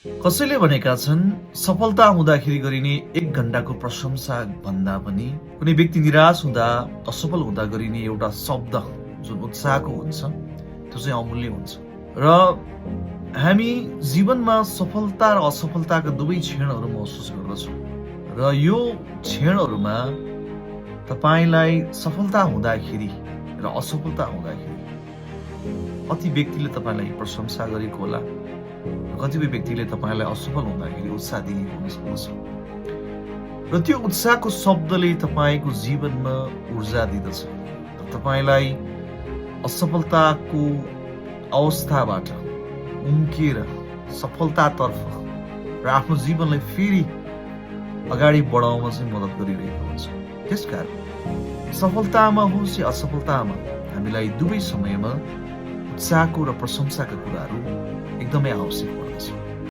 कसैले भनेका छन् सफलता हुँदाखेरि गरिने 1 घण्टाको प्रशंसा भन्दा पनि कुनै व्यक्ति निराश हुँदा असफल हुँदा गरिने एउटा शब्द जुन उत्साहको हुन्छ त्यो चाहिँ अमूल्य हुन्छ। र हामी जीवनमा सफलता र असफलताका दुवै क्षणहरू महसुस गर्दछौँ र यो क्षणहरूमा तपाईँलाई सफलता हुँदाखेरि र असफलता हुँदाखेरि कति व्यक्तिले तपाईँलाई प्रशंसा गरेको होला, कतिपय व्यक्तिले तपाईँलाई असफल हुँदाखेरि उत्साह दिएको हुन सक्दछ र त्यो उत्साहको शब्दले तपाईँको जीवनमा ऊर्जा दिँदछ र तपाईँलाई असफलताको अवस्थाबाट उम्किएर सफलतातर्फ र आफ्नो जीवनलाई फेरि अगाडि बढाउन चाहिँ मद्दत गरिरहेको हुन्छ। त्यसकारण सफलतामा होस् या असफलतामा हामीलाई दुवै समयमा उत्साहको र प्रशंसाका कुराहरू एकदमै आवश्यक पर्छ।